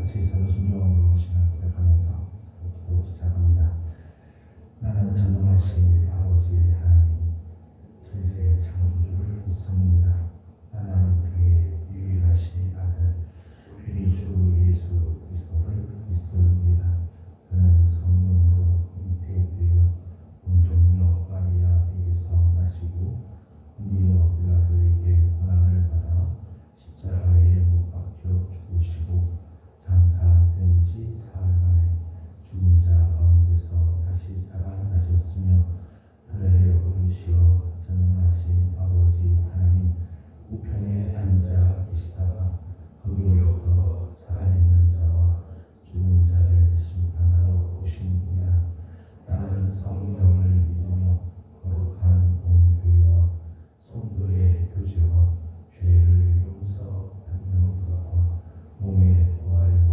같이 서로 순종으로 신앙 고백하면서 기도 시작합니다. 나는 전능하신 아버지 하나님, 천지의 창조주를 믿습니다. 나는 그의 유일하신 아들, 우리 주 예수 그리스도를 믿습니다. 그는 성령으로 잉태되어 본종녀 마리아에게서 나시고 본디오 빌라도에게 고난을 받아 십자가에 못 박혀 죽으시고 장사된 지 사흘 만에 죽은 자 가운데서 다시 살아나셨으며 하늘에 오르시어 전능하신 아버지 하나님 우편에 앉아 계시다가 거기로부터 살아있는 자와 죽은 자를 심판하러 오십니다. 나는 성령을 믿으며 거룩한 공교회와 성도의 교제와 죄를 용서받는 것과 몸의 부활과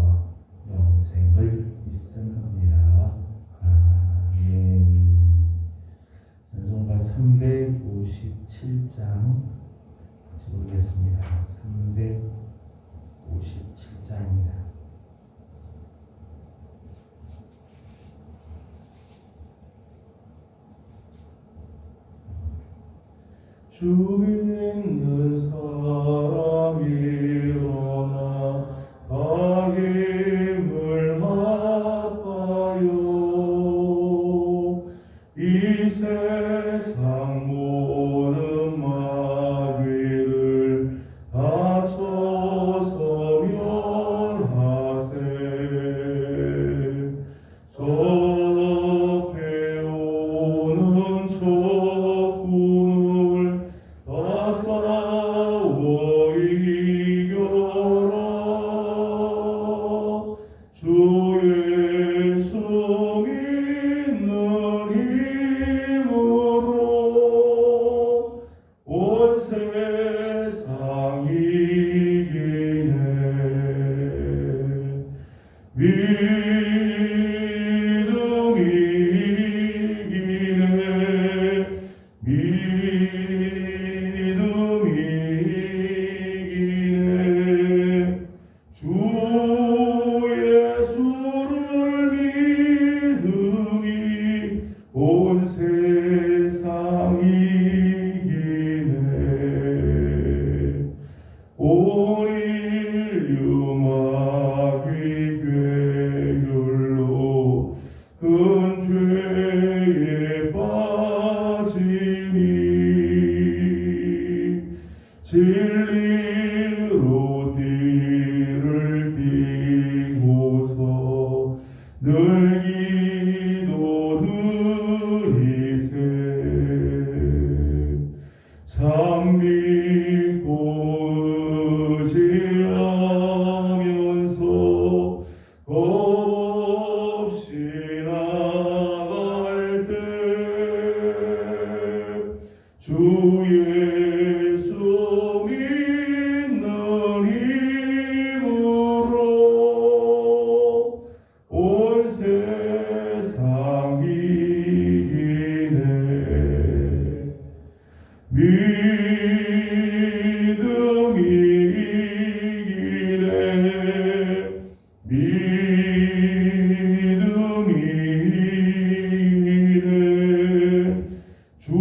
영생을 믿습니다. 아멘. 찬송가 357장 같이 보겠습니다. 357장입니다. 주 믿는 사람이 일어나 다 힘을 합하여 이 세상 모든 마귀를 다쳐서 멸하세. 적해오는 적군을 다 싸워 이겨라. 주 예수 믿는 힘으로 온 세상 이기네. 믿음이 이기네. 믿음이 이기네. 주 예수를 믿음이 온 세상 이기네. 온 인류 마귀 괴율로 큰 죄에 빠지니 진리로 띠를 띠고서 늘 기도 드리세. 참 믿고 의지하면서 겁없이 나갈 때 주 예수 믿는 힘으로 온 세상 이기네. 믿음이 이기네. 믿음이 이기네. 주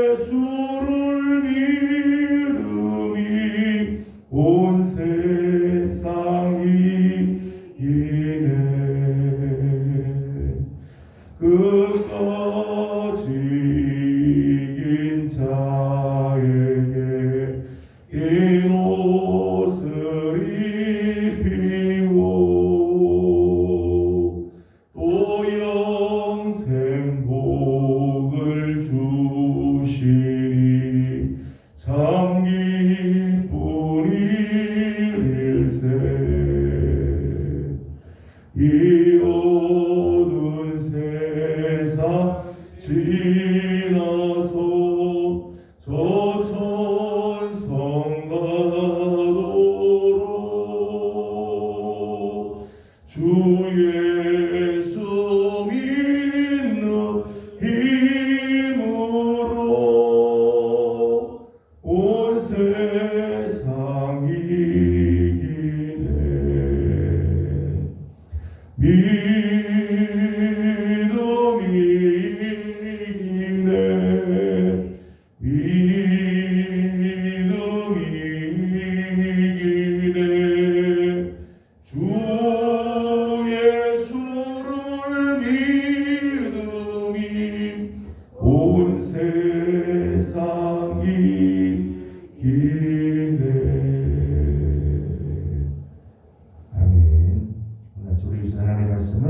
예수를 믿음이 온 세상 이기네. 끝까지 이긴 자에게 흰 옷을 입히고 또 영생 복을 주시니 참 기쁜 일일세. 이 어두운 세상 지나서 저 천성 가도록 주 예수 믿는 힘으로 온 세상 이기네. 주 예수를 믿음이 온 세상이 기네. 아멘. 오늘 우리 주신 하나님의 말씀은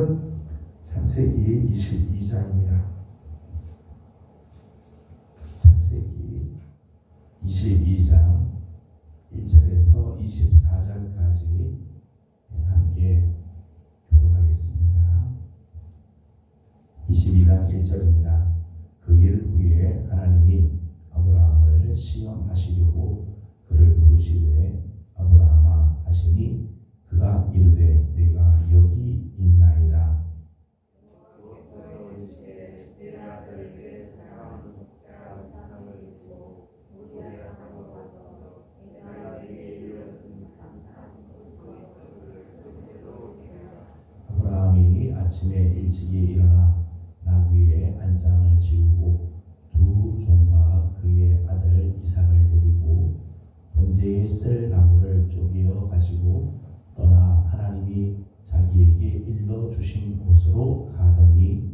창세기 22장입니다. 창세기 22장 1절에서 24절까지 함께 교독하겠습니다. 22장 1절입니다. 그 일 후에 하나님이 아브라함을 시험하시려고 그를 부르시되 아브라함아 하시니 그가 이르되 내가 여기 있나이다. 아브라함이 아침에 일찍이 일어나 나귀의 안장을 지우고 두 종과 그의 아들 이삭을 데리고 번제에 쓸 나무를 쪼개어 가지고 떠나 하나님이 자기에게 일러 주신 곳으로 가더니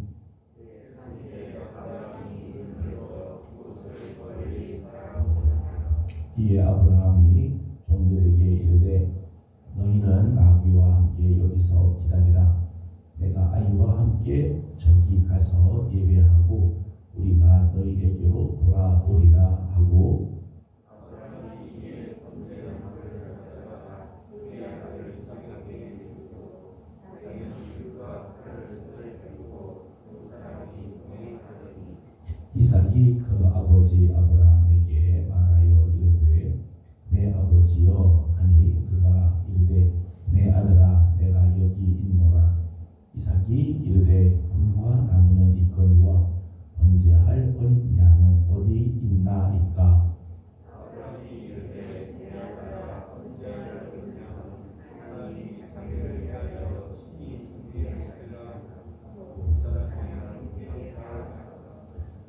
이에 아브라함이 종들에게 이르되 너희는 나귀와 함께 여기서 기다리라. 내가 아이와 함께 저기 가서 예배하고 우리가 너희에게로 돌아오리라 하고 이삭이 그 아버지 아브라함에게 말하여 이르되 내 아버지여 하니 그가 이르되 내 아들아 내가 여기 있노라. 이삭이 이르되 불과 나무는 있거니와 번제할 어린 양은 어디 있나이까. 아브라함이 이르되 내 아들아 번제할 어린 양은 하나님이 자기를 위하여 친히 준비하시리라.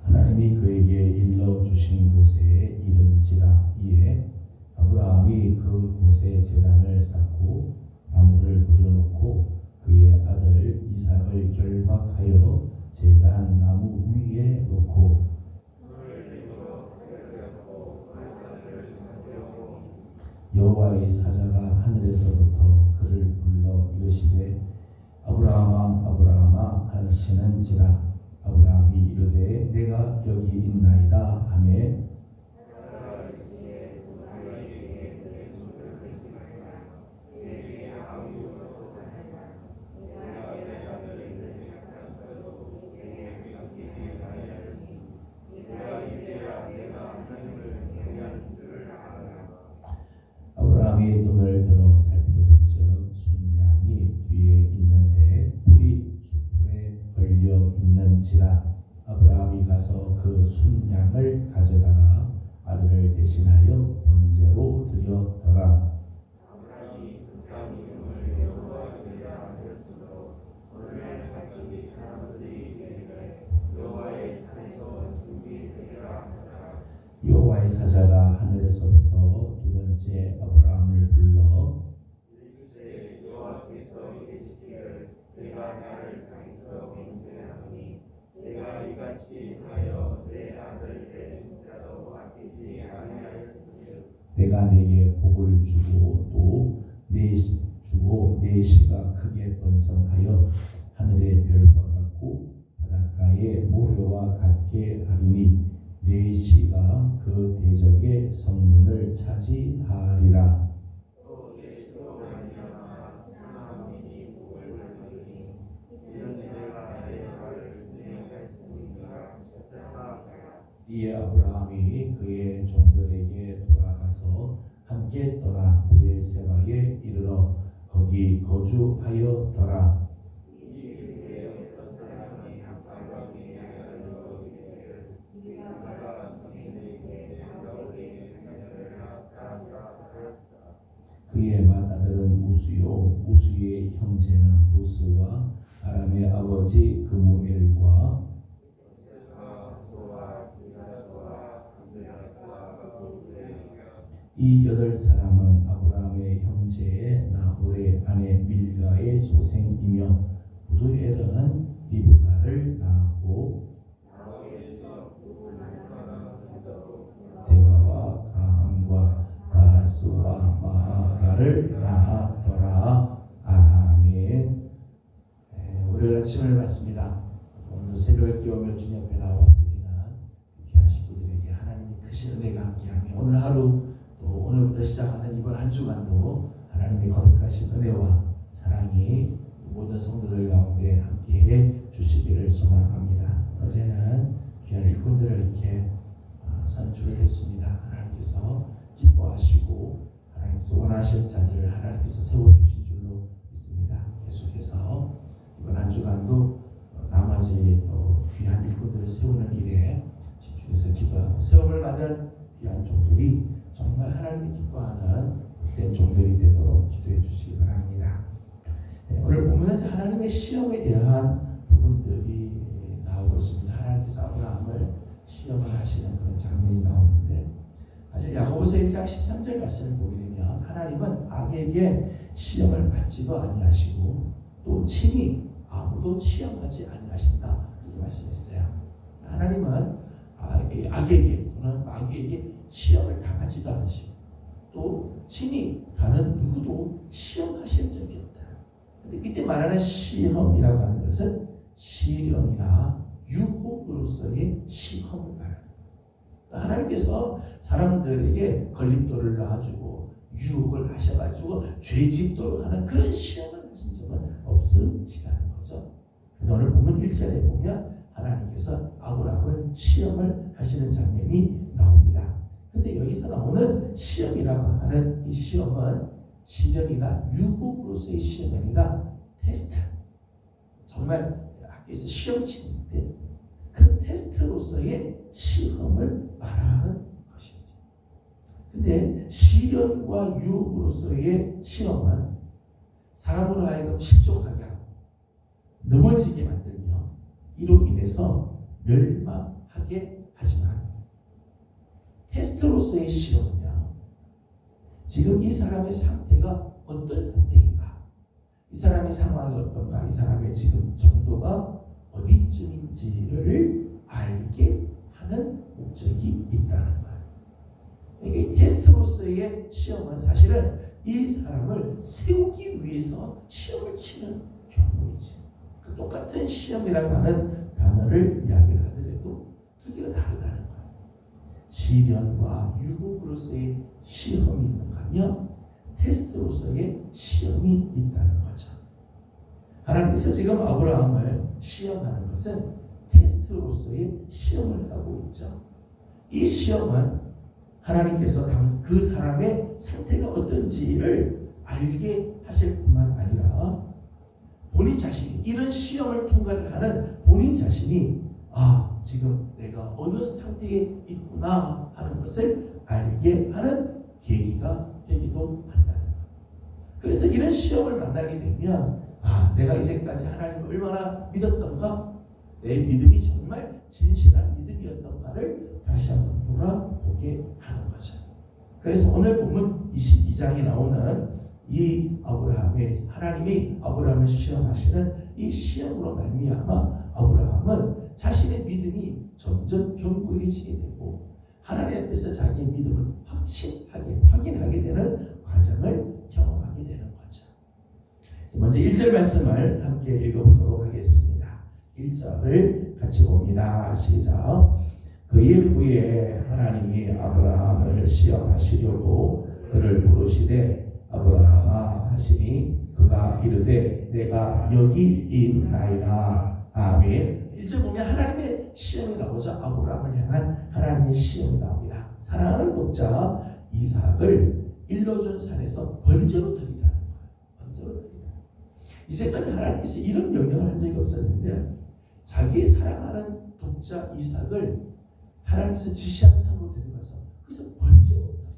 하나님이 그에게 일러 주신 곳에 이른지라. 이에 아브라함이 그 곳에 제단을 쌓고 나무를 버려놓고 그의 아들 이삭을 결박하여 제단 나무 위에 놓고 여호와의 사자가 하늘에서부터 그를 불러 이르시되 아브라함아 아브라함아 하시는지라. 아브라함이 이르되 내가 여기 있나이다 하매 아브라함이 눈을 들어 살펴본즉 순양이 뒤에 있는데 불이 숯불에 걸려 있는지라. 아브라함이 가서 그 순양을 가져다가 아들을 대신하여 번제로 드렸더라. 여호와의 사자가 하늘에서부터 두 번째 아브라함을 불러 여호와께서 이르시기를 내가 나를 가리켜 맹세하노니 내가 이같이 하여 내 아들 내 자도 아끼지 아니하였으즉 내가 네게 복을 주고 또 내 씨가 크게 번성하여 하늘의 별과 같고 바닷가의 모래와 같게 하리니 네 씨가 그 대적의 성문을 차지하리라. 이에 아브라함이 그의 종들에게 돌아가서 함께 떠나 부엘세바에 이르러 거기 거주하였더라. 그의 맏아들은 우스요 우스의 형제는 부스와 아람의 아버지 그무엘과 이 8 사람은 아브라함의 형제의 나홀의 아내 소생이며 부두엘은 리브가를 낳았고 데바와 가함과 다스와 마아가를 낳았더라. 아멘. 월요일 아침을 맞습니다. 오늘도 새벽을 깨우며 주님 앞에 나와 엎드리는 귀한 식구들에게 하나님의 크신 은혜가 함께하며 오늘 하루 또 오늘부터 시작하는 이번 한 주간도 하나님의 거룩하신 은혜와 사랑이 모든 성도들 가운데 함께해 주시기를 소망합니다. 어제는 귀한 일꾼들을 이렇게 선출을 했습니다. 하나님께서 기뻐하시고 하나님께서 원하시는 자들을 하나님께서 세워주신 줄로 믿습니다. 계속해서 이번 한 주간도 나머지 또 귀한 일꾼들을 세우는 일에 집중해서 기도하고 세움을 받은 귀한 종들이 정말 하나님이 기뻐하는 복된 종들이 되도록 기도해 주시기 바랍니다. 오늘 보면 하나님의 시험에 대한 부분들이 나오고 있습니다. 하나님께서 아브라함을 시험을 하시는 그런 장면이 나오는데 사실 야고보서 1장 13절 말씀을 보게 되면 하나님은 악에게 시험을 받지도 아니하시고 또 친히 아무도 시험하지 아니하신다 이렇게 말씀했어요. 하나님은 악에게 또는 마귀에게 시험을 당하지도 않으시고 또 친히 다른 누구도 시험하신 적이 없다. 근데 이때 말하는 시험이라고 하는 것은 시련이나 유혹으로서의 시험을 말하는 거예요. 하나님께서 사람들에게 걸림돌을 놔주고 유혹을 하셔가지고 죄짓도록 하는 그런 시험을 하신 적은 없으시다는 거죠. 그래서 오늘 보면 1절에 보면 하나님께서 아브라함을 시험을 하시는 장면이 나옵니다. 근데 여기서 나오는 시험이라고 하는 이 시험은 시련이나 유혹으로서의 시험이 아니라 테스트. 정말 학교에서 시험 치는데 그 테스트로서의 시험을 말하는 것이죠. 근데 시련과 유혹으로서의 시험은 사람으로 하여금 실족하게 하고 넘어지게 만들며 이로 인해서 멸망하게 하지만 테스트로서의 시험은요, 지금 이 사람의 상태가 어떤 상태인가, 이 사람의 상황이 어떤가, 이 사람의 지금 정도가 어디쯤인지를 알게 하는 목적이 있다는 거예요. 이게 테스트로서의 시험은 사실은 이 사람을 세우기 위해서 시험을 치는 경우이죠. 그 똑같은 시험이라고 하는 단어를 이야기를 하더라도 두 개가 다르다는 거예요. 시련과 유혹으로서의 시험이 있는가 하면 테스트로서의 시험이 있다는 거죠. 하나님께서 지금 아브라함을 시험하는 것은 테스트로서의 시험을 하고 있죠. 이 시험은 하나님께서 그 사람의 상태가 어떤지를 알게 하실 뿐만 아니라 본인 자신이 이런 시험을 통과를 하는 본인 자신이 지금 내가 어느 상태에 있구나 하는 것을 알게 하는 계기가 되기도 한다는 거예요. 그래서 이런 시험을 만나게 되면 내가 이제까지 하나님을 얼마나 믿었던가, 내 믿음이 정말 진실한 믿음이었던가를 다시 한번 돌아보게 하는 거죠. 그래서 오늘 본문 22장에 나오는 이 하나님이 아브라함을 시험하시는 이 시험으로 말미암아 아브라함은 자신의 믿음이 점점 견고해지게 되고 하나님 앞에서 자기의 믿음을 확인하게 되는 과정을 경험하게 되는 거죠. 먼저 1절 말씀을 함께 읽어보도록 하겠습니다. 1절을 같이 봅니다. 시작. 그 일 후에 하나님이 아브라함을 시험하시려고 그를 부르시되 아브라함아 하시니 그가 이르되 내가 여기 있나이다. 아멘. 1절 보면 하나님의 시험이 나오죠. 아브라함을 향한 하나님의 시험이 나옵니다. 사랑하는 독자, 이삭을 일러준 산에서 번제로 드리라는 거예요. 번제로 드리라. 이제까지 하나님께서 이런 명령을 한 적이 없었는데 자기 사랑하는 독자 이삭을 하나님께서 지시한 산으로 데려가서 거기서 번제로 드리라.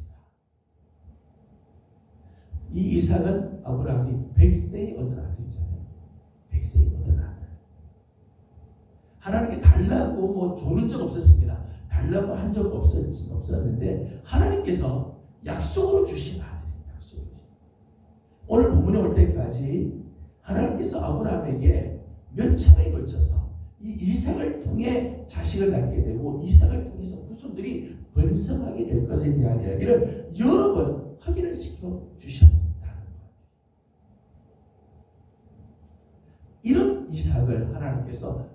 이 이삭은 아브라함이 100세에 얻은 아들이잖아요. 100세에 얻은 아들. 하나님께 달라고 조른 적 없었습니다. 달라고 한 적 없었는데 하나님께서 약속으로 주신 아들이에요. 약속으로 주신. 오늘 본문에 올 때까지 하나님께서 아브라함에게 몇 차례에 걸쳐서 이 이삭을 통해 자식을 낳게 되고 이삭을 통해서 후손들이 번성하게 될 것에 대한 이야기를 여러 번 확인을 시켜 주셨다는 거예요. 이런 이삭을 하나님께서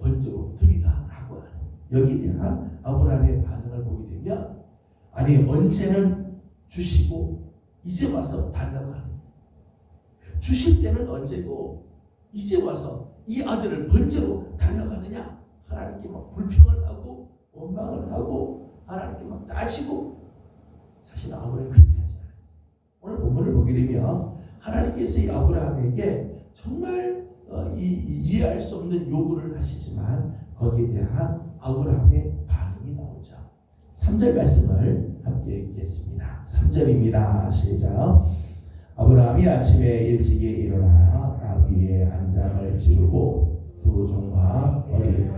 번제로 드리라라고 하는 여기에 대한 아브라함의 반응을 보게 되면 아니 언제는 주시고 이제 와서 달라고 하느냐. 주실 때는 언제고 이제 와서 이 아들을 번제로 달라고 하느냐. 하나님께 막 불평을 하고 원망을 하고 하나님께 막 따지고 사실 아브라함이 그렇게 하지 않았어요. 오늘 본문을 보게 되면 하나님께서 이 아브라함에게 정말 이해할 수 없는 요구를 하시지만 거기에 대한 아브라함의 반응이 나오죠. 3절 말씀을 함께 읽겠습니다. 3절입니다. 시작. 아브라함이 아침에 일찍이 일어나 나귀의 안장을 지우고 두 종과 어린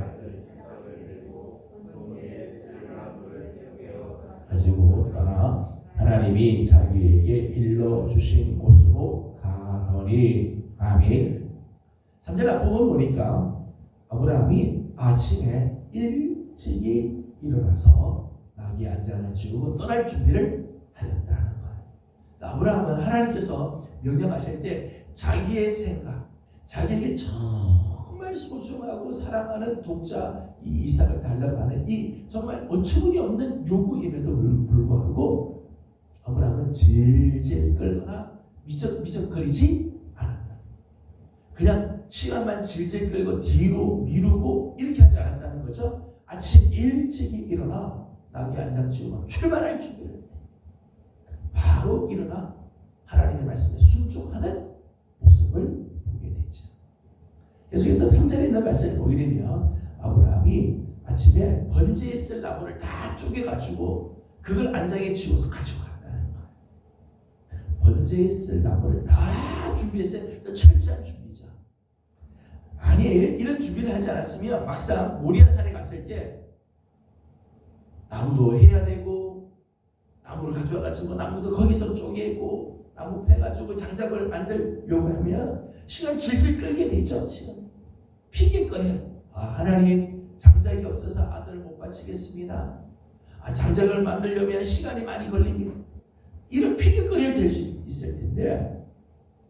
가지고 떠나 하나님이 자기에게 일러주신 곳으로 가더니 아멘. 3절 앞부분 보니까 아브라함이 아침에 일찍이 일어나서 나귀 안장을 지우고 떠날 준비를 하였다는 거예요. 아브라함은 하나님께서 명령하실 때 자기의 생각, 자기에게 정말 소중하고 사랑하는 독자 이 이삭을 달라고 하는 이 정말 어처구니 없는 요구임에도 불구하고 아브라함은 질질 끌거나 미적거리지 않았다. 그냥 시간만 질질 끌고 뒤로 미루고 이렇게 하지 않았다는 거죠. 아침 일찍이 일어나 나귀 안장 지우고 출발할 준비를 해. 바로 일어나 하나님의 말씀에 순종하는 모습을 보게 되죠. 계속해서 3절에 있는 말씀을 보게 되면 아브라함이 아침에 번제에 쓸 나무를 다 쪼개가지고 그걸 안장에 지워서 가지고 갔다는 거예요. 번제에 쓸 나무를 다 준비했어요. 철저한 준비죠. 아니 이런 준비를 하지 않았으면 막상 모리아산에 갔을 때 나무도 해야 되고 나무를 가져와가지고 나무도 거기서 쪼개고 나무 패가지고 장작을 만들려고 하면 시간 질질 끌게 되죠. 시간 핑계거려. 하나님 장작이 없어서 아들 못 바치겠습니다. 장작을 만들려면 시간이 많이 걸립니다. 이런 핑계거리를 될 수 있을 텐데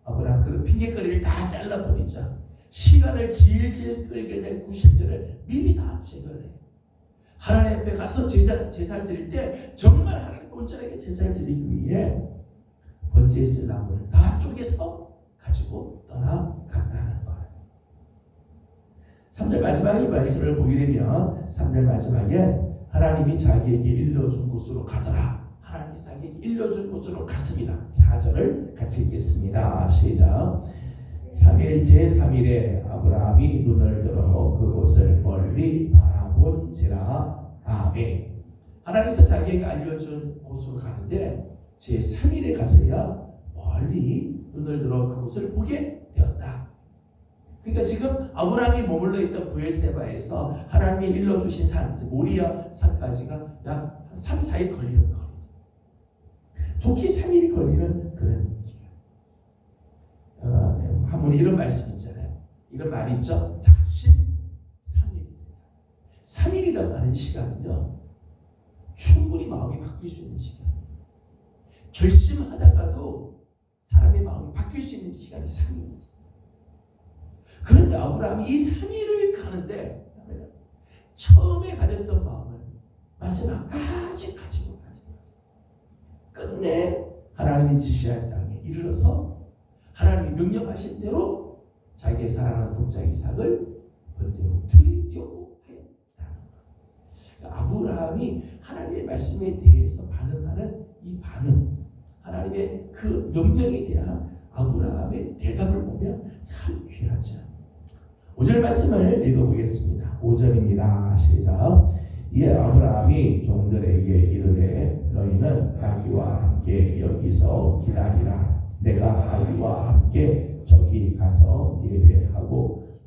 아브라함 그런 핑계거리를 다 잘라버리자. 시간을 질질 끌게 될 구실들을 미리 다 제거를 해요. 하나님 앞에 가서 제사를 드릴 때 정말 하나님 온전하게 제사를 드리기 위해 번제에 쓸 나무를 다 쪼개서 가지고 떠나갔다는 거예요. 3절 마지막에 말씀을 보게 되면 3절 마지막에 하나님이 자기에게 일러준 곳으로 가더라. 하나님이 자기에게 일러준 곳으로 갔습니다. 4절을 같이 읽겠습니다. 시작. 3일 제3일에 아브라함이 눈을 들어 그곳을 멀리 바라본지라. 아멘. 하나님께서 자기에게 알려준 곳으로 가는데 제3일에 가서야 멀리 눈을 들어 그곳을 보게 되었다. 그러니까 지금 아브라함이 머물러 있던 브엘세바에서 하나님이 일러주신 산 모리아 산까지가 약 한 3, 4일 걸리는 거리죠. 좋게 3일이 걸리는 그런 기간. 한문에 이런 말씀 있잖아요. 이런 말이 있죠. 작심 3일. 3일이라고 하는 시간은요. 충분히 마음이 바뀔 수 있는 시간이에요. 결심하다가도 사람의 마음이 바뀔 수 있는 시간이 3일이죠. 그런데 아브라함이 이 3일을 가는데 처음에 가졌던 마음을 마지막까지 가지고 끝내 하나님이 지시할 땅에 이르러서 하나님이 명령하신 대로 자기의 사랑하는 독자 이삭을 번제로 드리려고 하였다. 아브라함이 하나님의 말씀에 대해서 반응하는 이 반응, 하나님의 그 명령에 대한 아브라함의 대답을 보면 참 귀하죠. 5절 말씀을 읽어보겠습니다. 5절입니다. 시작. 이에 아브라함이 종들에게 이르되 너희는 아기와 함께 여기서 기다리라. 내가 아기와 함께 저기 가서 예배하고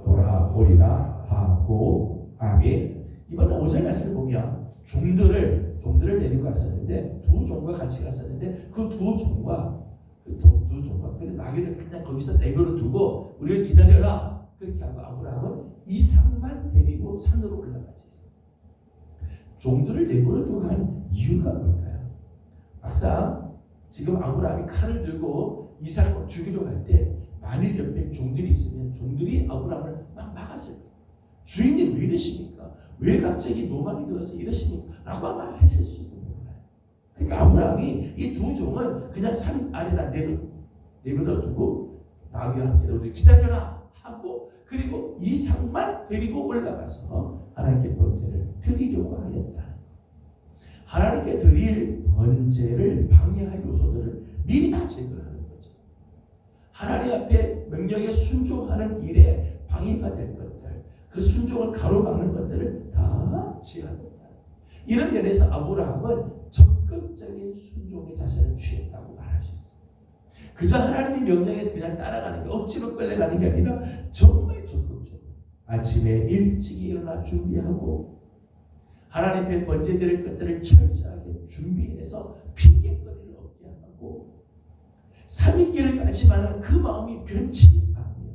돌아오리라 하고. 아멘. 이번에 5절 말씀을 보면 종들을 데리고 갔었는데 두 종과 같이 갔었는데 그 두 종과 그 나귀 자기를 그냥 거기서 내버려 두고 우리를 기다려라. 그렇게 하고 아브라함은 이삭만 데리고 산으로 올라가지. 종들을 내버려 두고 간 이유가 뭘까요? 막상 지금 아브라함이 칼을 들고 이삭을 죽이려고 할 때 만일 옆에 종들이 있으면 종들이 아브라함을 막 막았을 거예요. 주인님 왜 이러십니까? 왜 갑자기 노망이 들어서 이러십니까? 라고 아마 했을 수도 몰라요. 그러니까 아브라함이 이 두 종은 그냥 산 아래다 내버려 두고 나귀와 함께 우리 기다려라 하고 그리고 이삭만 데리고 올라가서 하나님께 번제를 드리려고 하였다. 하나님께 드릴 번제를 방해할 요소들을 미리 다 제거하는 거죠. 하나님 앞에 명령에 순종하는 일에 방해가 될 것들, 그 순종을 가로막는 것들을 다 제하겠다. 이런 면에서 아브라함은 적극적인 순종의 자세를 취했다고 말할 수 있습니다. 그저 하나님의 명령에 그냥 따라가는 게 억지로 끌려가는 게 아니라 정말 적극적으로 아침에 일찍 일어나 준비하고 하나님 앞에 번제 드릴 것들을 철저하게 준비해서 핑계거리를 없게 하고 3일길을 가지만 그 마음이 변치 않으며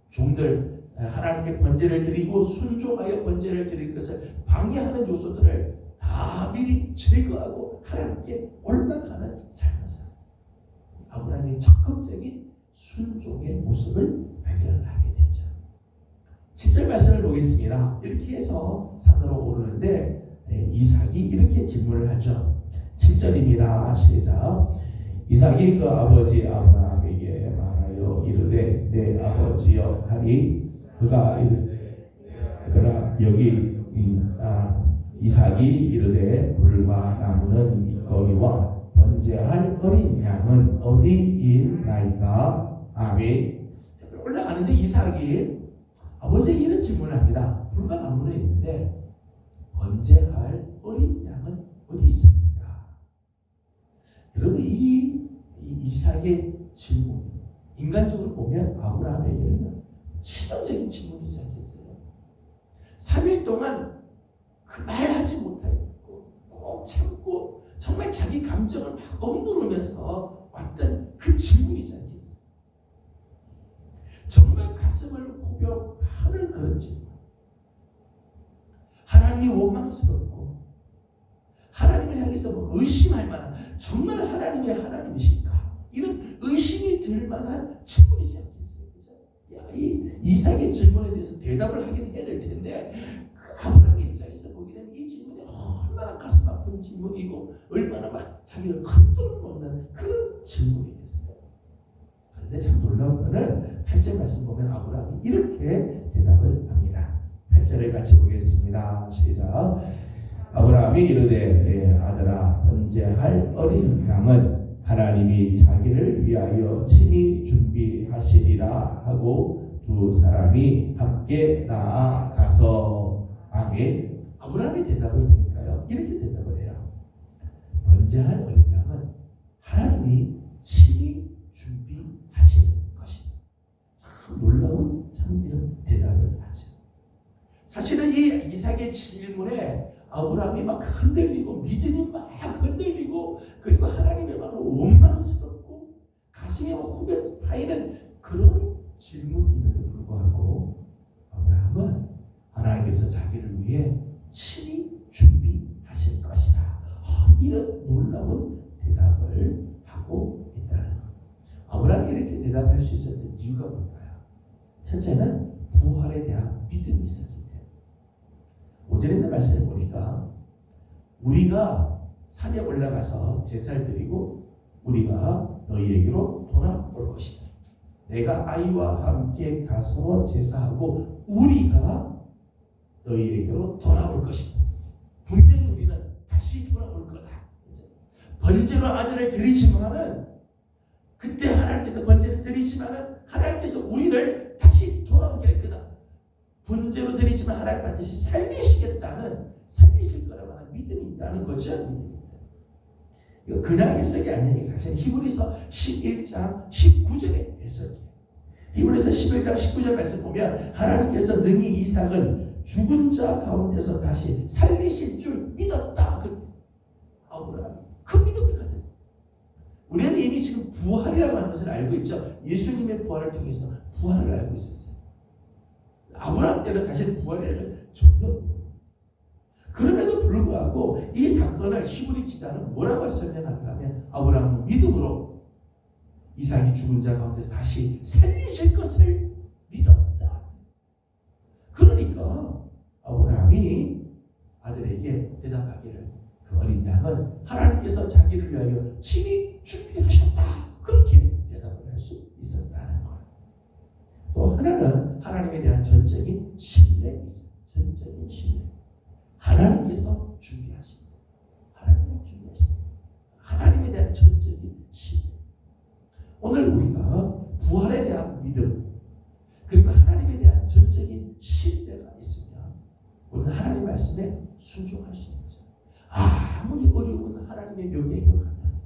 종들 하나님께 번제를 드리고 순종하여 번제를 드릴 것을 방해하는 요소들을 다 미리 제거하고 하나님께 올라가는 삶을 살아요. 아브라함이 적극적인 순종의 모습을 발견하게 되죠. 7절 말씀을 보겠습니다. 이렇게 해서 산으로 오르는데 이삭이 이렇게 질문을 하죠. 7절입니다. 시작. 이삭이 그 아버지 아브라함에게 말하여 이르되 내 아버지여 하니 그가 이르되 그러나 여기 이삭이 이르되 불과 나무는 있거니와 번제할 어린 양은 어디 있나이까? 아멘. 올라가는데 이삭이 아버지에게 이런 질문을 합니다. 불과 나무는 있는데 번제할 어린 양은 어디 있습니까? 여러분 이 이삭의 질문 인간적으로 보면 아브라함에게는 치명적인 질문이지 않겠어요? 3일 동안 그 말하지 못하고 꼭 참고 정말 자기 감정을 막 억누르면서 왔던 그 질문이지 않겠어요? 정말 가슴을 후벼파는 그런 질문. 하나님이 원망스럽고 하나님을 향해서 의심할 만한 정말 하나님이 하나님이실까? 이런 의심이 들 만한 질문이지 않겠어요? 그죠? 이 이삭의 질문에 대해서 대답을 하긴 해야 될 텐데 그 아브라함의 입장에서 보게 되면 이 질문이 얼마나 가슴 아픈 질문이고 얼마나 막 자기를 흔들어 놓는 그런 질문이겠어요. 그런데 참 놀라운 것은 8절 말씀 보면 아브라함이 이렇게 대답을 합니다. 8절을 같이 보겠습니다. 시작. 아브라함이 이르되 내 아들아 번제할 어린 양은 하나님이 자기를 위하여 친히 준비하시리라 하고 두 사람이 함께 나아가서 아멘. 아브라함의 대답을 보니까요 이렇게 대답을 해요. 번제할 어린 양은 하나님이 친히 준비하실 것이다. 참 놀라운 참 이런 대답을 하죠. 사실은 이 이삭의 질문에 아브라함이 막 흔들리고 믿음이 막 흔들리고 그리고 하나님의 막 원망스럽고 가슴이 막 후벼 파이는 그런 질문임에도 불구하고 아브라함은 하나님께서 자기를 위해 친히 준비하실 것이다. 이런 놀라운 대답을 하고 있다는 것. 아브라함이 이렇게 대답할 수 있었던 이유가 뭘까요? 첫째는 부활에 대한 믿음이 있었기 때문에. 5절에 있는 말씀을 보니까 우리가 산에 올라가서 제사를 드리고 우리가 너희에게로 돌아올 것이다. 내가 아이와 함께 가서 제사하고 우리가 너희에게로 돌아올 것이다. 분명히 우리는 다시 돌아올 거다. 번제로 아들을 드리지만은 그때 하나님께서 번제를 드리지만은 하나님께서 우리를 다시 돌아오게 할 거다. 번제로 드리지만 하나님 반드시 살리시겠다는 살리실 거라고 하는 믿음이 있다는 거죠. 믿음이. 이거 그냥 해석이 아니에요. 사실 히브리서 11장 19절의 해석이에요. 히브리서 11장 19절 말씀 보면 하나님께서 능히 이삭은 죽은 자 가운데서 다시 살리실 줄 믿었다. 그렇게 아브라함이 그 믿음을 가졌다. 우리는 이미 지금 부활이라고 하는 것을 알고 있죠. 예수님의 부활을 통해서 부활을 알고 있었어요. 아브라함 때는 사실 부활을 전혀. 그럼에도 불구하고 이 사건을 히브리 기자는 뭐라고 설명할까 하면 아브라함은 믿음으로 이삭이 죽은 자 가운데서 다시 살리실 것을 믿었다. 그러니까 아브라함이 아들에게 대답하기를 그 어린 양은 하나님께서 자기를 위하여 친히 준비하셨다. 그렇게 대답을 할 수 있었다는 거예요. 또 하나는 하나님에 대한 전적인 신뢰이죠. 전적인 신뢰. 하나님께서 준비하신다. 하나님이 준비하신다. 하나님에 대한 전적인 신뢰. 오늘 우리가 부활에 대한 믿음 그리고 하나님에 대한 전적인 신뢰가 있으면 우리는 하나님 말씀에 순종할 수 있죠. 아무리 어려운 하나님의 명예인 것 같아도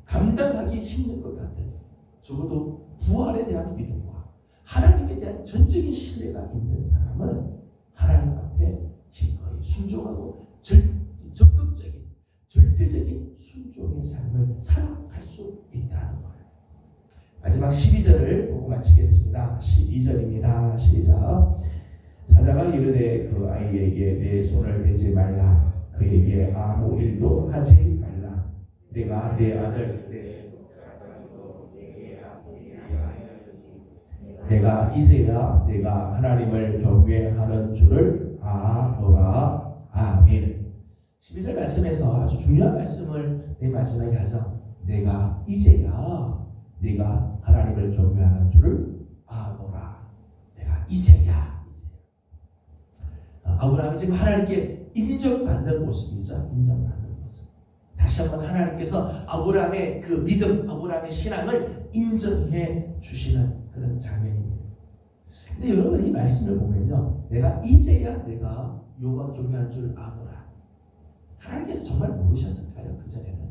감당하기 힘든 것 같아도 적어도 부활에 대한 믿음과 하나님에 대한 전적인 신뢰가 있는 사람은 하나님 앞에 기꺼이 순종하고 적극적인 절대적인 순종의 삶을 살아갈 수 있다는 거예요. 마지막 12절을 보고 마치겠습니다. 12절입니다. 시작. 사자가 이르되 그 아이에게 내 손을 대지 말라. 그에게 아무 일도 하지 말라. 내가 내 아들 내가 이제야 내가 하나님을 경외하는 줄을 아노라. 아멘. 12절 말씀에서 아주 중요한 말씀을 맨 마지막에 하죠. 내가 이제야 내가 하나님을 경외하는 줄을 아노라. 내가 이제야. 아브라함이 지금 하나님께 인정받는 모습이죠. 인정받는 모습. 다시 한번 하나님께서 아브라함의 그 믿음, 아브라함의 신앙을 인정해 주시는 그런 장면입니다. 근데 여러분 이 말씀을 보면요, 내가 이제야 내가 여호와 경외하는 줄 아노라. 하나님께서 정말 모르셨을까요? 그 전에는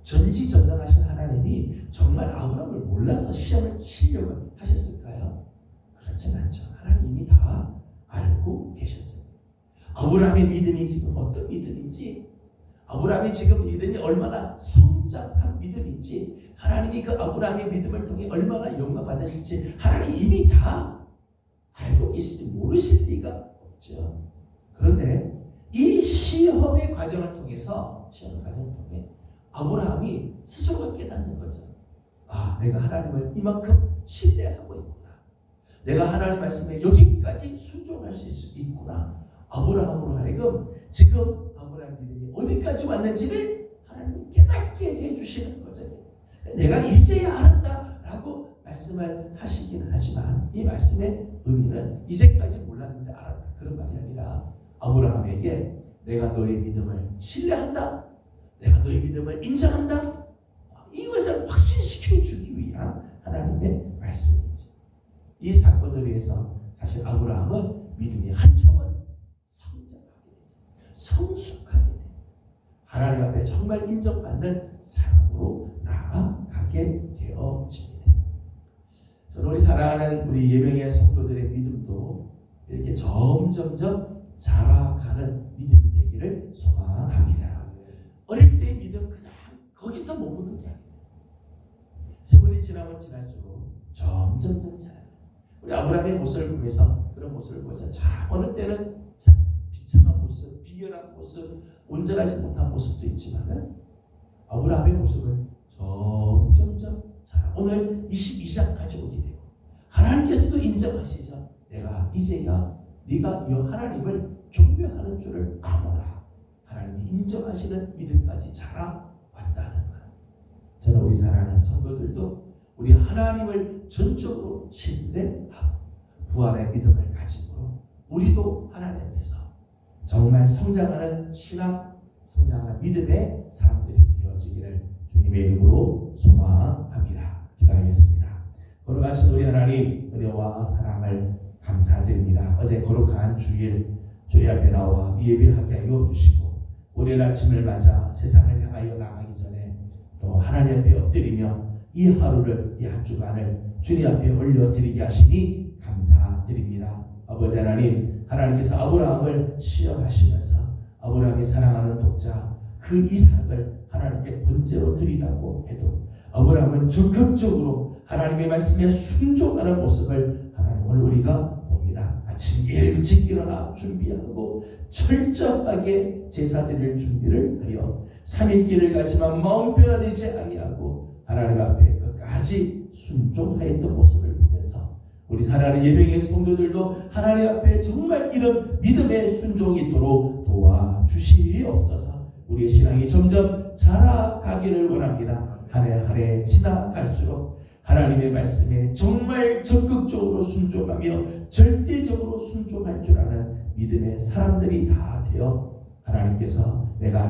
전지전능하신 하나님이 정말 아브라함을 몰라서 시험을 치려고 하셨을까요? 그렇진 않죠. 하나님이 다 알고 계셨습니다. 아브라함의 믿음이 지금 어떤 믿음인지, 아브라함이 지금 믿음이 얼마나 성장한 믿음인지, 하나님이 그 아브라함의 믿음을 통해 얼마나 영광 받으실지 하나님이 이미 다 알고 계시지 모르실 리가 없죠. 그런데 이 시험의 과정을 통해서 아브라함이 스스로가 깨닫는 거죠. 내가 하나님을 이만큼 신뢰하고 있구나. 내가 하나님 말씀에 여기까지 순종할 수 있구나. 아브라함으로 하여금 지금 아브라함 믿음이 어디까지 왔는지를 하나님이 깨닫게 해주시는 거죠. 내가 이제야 알았다라고 말씀을 하시긴 하지만 이 말씀의 의미는 이제까지 몰랐는데 알았다 그런 말이 아니라 아브라함에게 내가 너의 믿음을 신뢰한다. 내가 너의 믿음을 인정한다. 이것을 확신시켜 주기 위한 하나님의 말씀이죠. 이 사건을 위해서 사실 아브라함은 믿음이 한층은 성장하게 되죠. 성숙하게 돼요. 하나님 앞에 정말 인정받는 사람으로 나아가게 되어집니다. 저는 우리 사랑하는 우리 예명의 성도들의 믿음도 이렇게 점점점 자라가는 믿음이 되기를 소망합니다. 어릴 때의 믿음 그냥 거기서 머무는 게 아니에요. 세월이 지나면 지날수록 점점점 자라요. 우리 아브라함의 모습을 보면서 그런 모습을 보자. 어느 때는 참 비참한 모습, 비열한 모습, 온전하지 못한 모습도 있지만 아브라함의 모습은 점점점 자라. 오늘 22장까지 오게 되고 하나님께서도 인정하시죠. 내가 이제야 네가 이 하나님을 경배하는 줄을 아노라. 하나님이 인정하시는 믿음까지 자라왔다는 것. 저는 우리 사랑하는 성도들도 우리 하나님을 전적으로 신뢰하고 부활의 믿음을 가지고 우리도 하나님 앞에서 정말 성장하는 신앙, 성장하는 믿음의 사람들이 되어지기를 주님의 이름으로 소망합니다. 기도하겠습니다. 거룩하신 우리 하나님, 은혜와 사랑을 감사드립니다. 어제 거룩한 주일 주님 앞에 나와 예배하게 하여 주시고 오늘 아침을 맞아 세상을 향하여 나가기 전에 또 하나님 앞에 엎드리며 이 하루를, 이 한 주간을 주님 앞에 올려드리게 하시니 감사드립니다. 아버지 하나님, 하나님께서 아브라함을 시험하시면서 아브라함이 사랑하는 독자, 그 이삭을 하나님께 번제로 드리라고 해도 아브라함은 적극적으로 하나님의 말씀에 순종하는 모습을 하나님을 우리가 봅니다. 아침 일찍 일어나 준비하고 철저하게 제사 드릴 준비를 하여 3일길을 가지만 마음 변화되지 아니하고 하나님 앞에 끝까지 순종하였던 모습을 보면서 우리 사랑하는 예배의 성도들도 하나님 앞에 정말 이런 믿음의 순종이 있도록 도와주시옵소서. 우리의 신앙이 점점 자라가기를 원합니다. 한 해 한 해 지나갈수록 하나님의 말씀에 정말 적극적으로 순종하며 절대적으로 순종할 줄 아는 믿음의 사람들이 다 되어 하나님께서 내가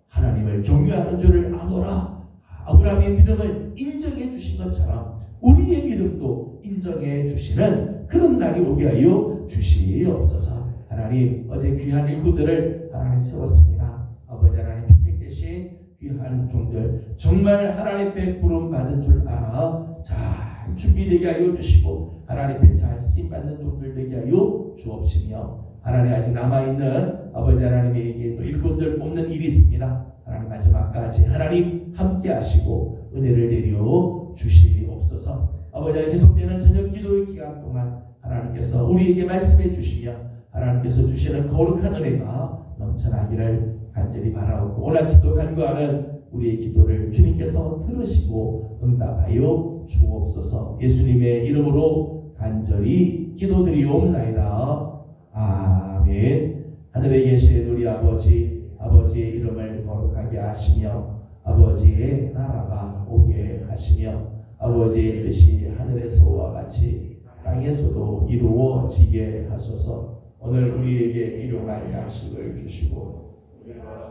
하나님을 경외하는 줄을 아노라, 아브라함의 믿음을 인정해 주신 것처럼 우리의 믿음도 인정해 주시는 그런 날이 오게 하여 주시옵소서. 하나님, 어제 귀한 일꾼들을 하나님 세웠습니다. 아버지 하나님, 피택 대신 귀한 종들 정말 하나님 앞에 부름 받은 줄 알아 잘 준비되게 하여 주시고 하나님 앞에 잘 쓰임 받는 종들 되게 하여 주옵시며, 하나님 아직 남아있는 아버지 하나님에게 또 일꾼들 뽑는 일이 있습니다. 하나님 마지막까지 하나님 함께 하시고 은혜를 내려 주시옵소서. 아버지 하나님, 계속되는 저녁 기도의 기간 동안 하나님께서 우리에게 말씀해 주시며 하나님께서 주시는 거룩한 은혜가 넘쳐나기를 간절히 바라옵고, 오늘 아침도 간구하는 우리의 기도를 주님께서 들으시고 응답하여 주옵소서. 예수님의 이름으로 간절히 기도드리옵나이다. 아멘. 하늘에 계신 우리 아버지의 이름을 거룩하게 하시며 아버지의 나라가 오게 하시며 아버지의 뜻이 하늘에서와 같이 땅에서도 이루어지게 하소서. 오늘 우리에게 일용할 양식을 주시고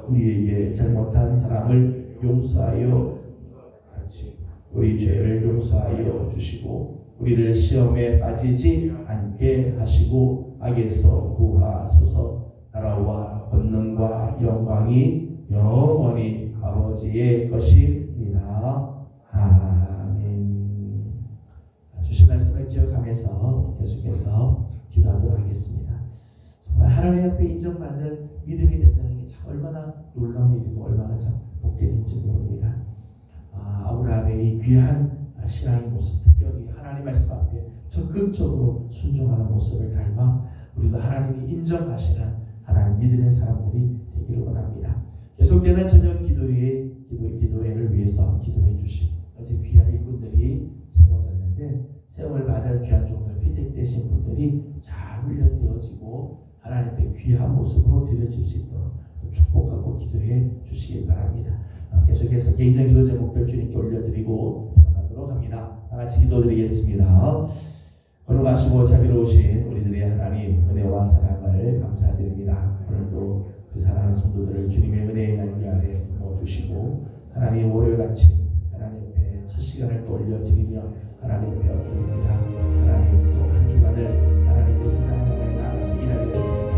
우리에게 잘못한 사람을 용서하여 같이 우리 죄를 용서하여 주시고 우리를 시험에 빠지지 않게 하시고 악에서 구하소서. 나라와 권능과 영광이 영원히 아버지의 것입니다. 아멘. 주신 말씀을 기억하면서 계속해서 기도하도록 하겠습니다. 정말 하나님 앞에 인정받는 믿음이 된다는 게 참 얼마나 놀라운 일이고 얼마나 참 복된인지 모릅니다. 아브라함의 이 귀한 신앙의 모습, 특별히 하나님 말씀 앞에 적극적으로 순종하는 모습을 닮아 우리도 하나님이 인정하시는 하나님 믿음의 사람들이 되기를 원합니다. 계속되는 저녁 기도회를 위해서 기도해 주신 어제 귀한 일꾼들이 세워졌는데 세움을 받은 귀한 종들, 피택되신 분들이 잘 훈련되어지고 하나님 앞에 귀한 모습으로 드려질 수 있도록 축복하고 기도해 주시길 바랍니다. 계속해서 개인적 기도 제목들 주님께 올려드리고 돌아가도록 합니다. 다 같이 기도드리겠습니다. 거룩하시고 자비로우신 우리들의 하나님, 은혜와 사랑을 감사드립니다. 오늘도 그 사랑하는 성도들을 주님의 은혜의 날개 아래 품어주시고 하나님 월요일 아침 하나님 앞에 첫 시간을 또 올려드리며 하나님 앞에 엎드립니다. 하나님 또 한 주간을 하나님 그 세상을 나가서 일하게